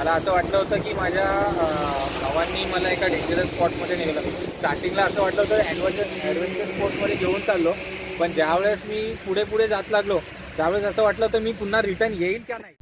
मला असं वाटलं होतं की माझ्या भावांनी मला एका डेंजरस स्पॉटमध्ये नेलं. स्टार्टिंगला असं वाटलं होतं ॲडव्हेंचर स्पॉटमध्ये घेऊन चाललो, पण ज्यावेळेस मी पुढे पुढे जात लागलो त्यावेळेस असं वाटलं होतं मी पुन्हा रिटर्न येईल का नाही.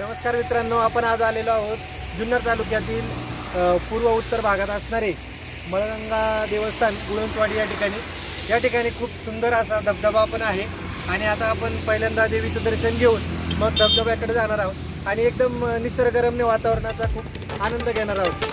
नमस्कार मित्रांनो, आपण आज आलेलो आहोत जुन्नर तालुक्यातील पूर्व उत्तर भागात असणारे मळगंगा देवस्थान गुळवंचवाडी या ठिकाणी खूप सुंदर असा धबधबा पण आहे. आणि आता आपण पहिल्यांदा देवीचं दर्शन घेऊन मग धबधब्याकडे जाणार आहोत आणि एकदम निसर्गरम्य वातावरणाचा खूप आनंद घेणार आहोत.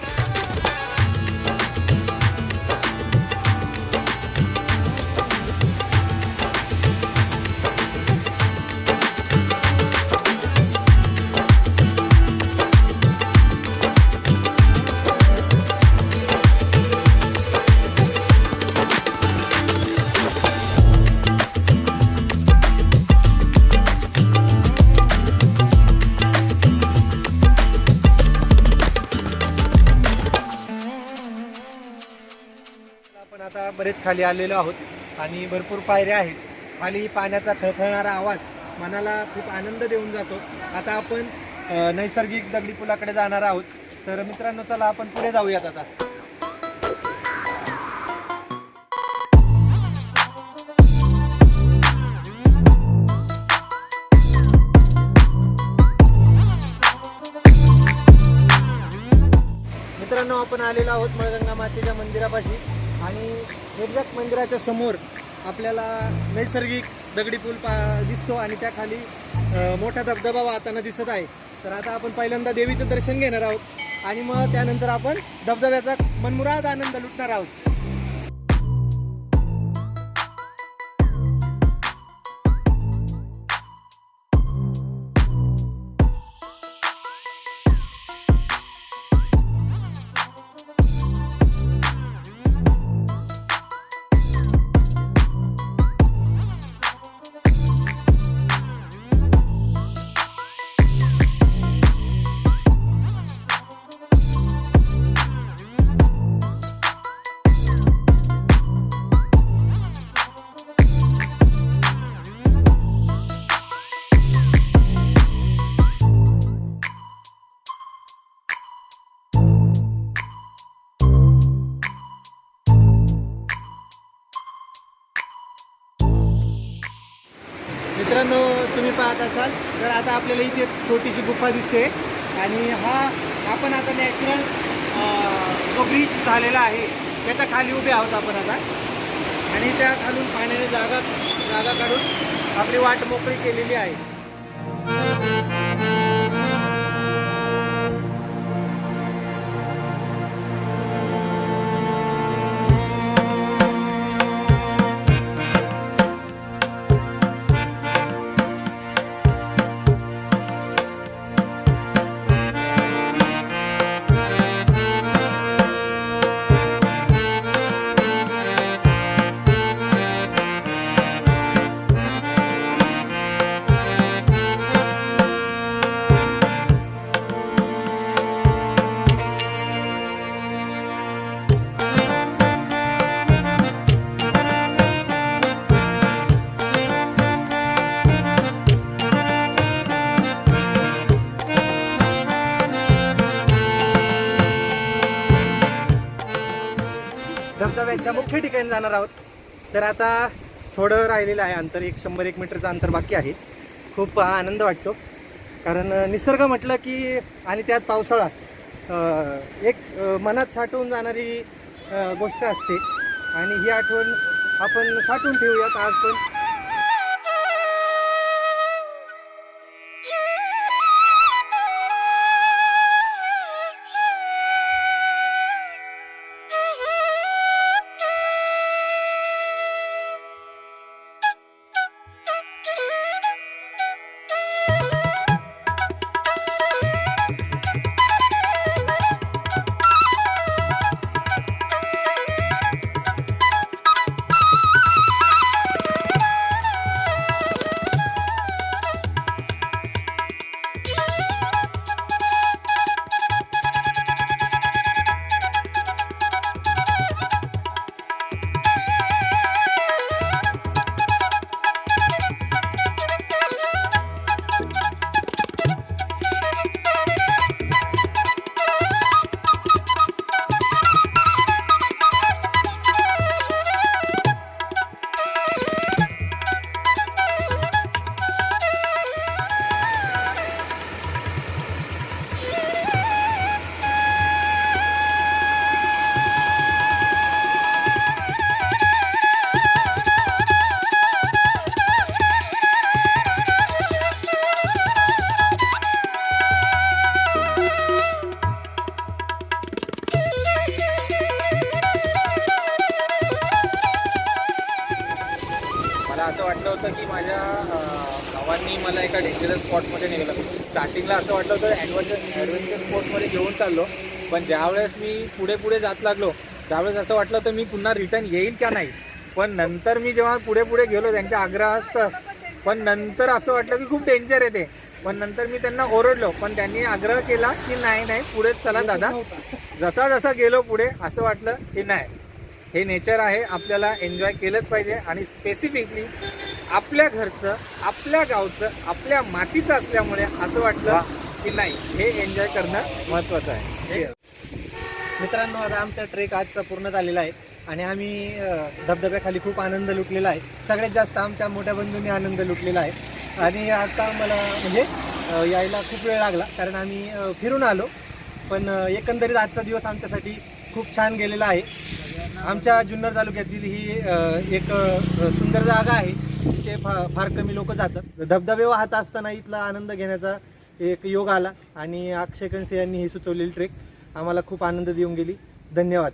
आपण आता बरेच खाली आलेलो आहोत आणि भरपूर पायऱ्या आहेत. खाली पाण्याचा खळखळणारा आवाज मनाला खूप आनंद देऊन जातो. आता आपण नैसर्गिक दगडी पुलाकडे जाणार आहोत. तर मित्रांनो, चला आपण पुढे जाऊयात आता. मित्रांनो, आपण आलेलो आहोत मळगंगा मातेच्या मंदिरापाशी आणि एक्झॅक्ट मंदिराच्या समोर आपल्याला नैसर्गिक दगडी पूल दिसतो आणि त्याखाली मोठा धबधबा वाहताना दिसत आहे. तर आता आपण पहिल्यांदा देवीचं दर्शन घेणार आहोत आणि मग त्यानंतर आपण धबधब्याचा मनमुराद आनंद लुटणार आहोत. मित्रांनो, तुम्ही पाहत असाल तर आता आपल्याला इथे छोटीशी गुफा दिसते आणि हा आपण आता नॅचरल जो ब्रिज झालेला आहे त्याच्या खाली उभे आहोत आपण आता. आणि त्या खालून पाण्याने जागा काढून आपली वाट मोकळी केलेली आहे. धबधब्याच्या मुख्य ठिकाणी जाणार आहोत. तर आता थोडं राहिलेलं आहे अंतर, 100-1 मीटरचं अंतर बाकी आहे. खूप आनंद वाटतो कारण निसर्ग म्हटलं की आणि त्यात पावसाळा एक मनात साठवून जाणारी गोष्ट असते आणि ही आठवण आपण साठवून ठेवूयात आज पण. वाटलं होतं की माझ्या भावांनी मला एका डेंजरस स्पॉटमध्ये नेलं. स्टार्टिंगला असं वाटलं होतं ॲडव्हेंचर स्पॉटमध्ये घेऊन चाललो, पण ज्यावेळेस मी पुढे पुढे जात लागलो त्यावेळेस असं वाटलं होतं मी पुन्हा रिटर्न येईल का नाही. पण नंतर मी जेव्हा पुढे पुढे गेलो त्यांच्या आग्रहास्तव, पण नंतर असं वाटलं की खूप डेंजर आहे ते. पण नंतर मी त्यांना ओरडलो, पण त्यांनी आग्रह केला की नाही पुढे चला दादा. जसा जसा गेलो पुढे असं वाटलं की नाही, हे नेचर आहे, आपल्याला एन्जॉय केलंच पाहिजे. आणि स्पेसिफिकली आपल्या घरचं, आपल्या गावचं, आपल्या मातीचं असल्यामुळे असं वाटलं की नाही, हे एन्जॉय करणं महत्त्वाचं आहे. मित्रांनो, आता आमचा ट्रेक आजचा पूर्ण झालेला आहे आणि आम्ही धबधब्याखाली खूप आनंद लुटलेला आहे. सगळ्यात जास्त आमच्या मोठ्या बंधूंनी आनंद लुटलेला आहे. आणि आता मला म्हणजे यायला खूप वेळ लागला, कारण आम्ही फिरून आलो. पण एकंदरीत आजचा दिवस आमच्यासाठी खूप छान गेलेला आहे. आमच्या जुन्नर तालुक्यातील ही एक सुंदर जागा आहे. तिथे फार कमी लोक जातात. धबधबे वाहत असताना इथला आनंद घेण्याचा एक योग आला आणि अक्षय कनसे यांनी ही सुचवलेली ट्रेक आम्हाला खूप आनंद देऊन गेली. धन्यवाद.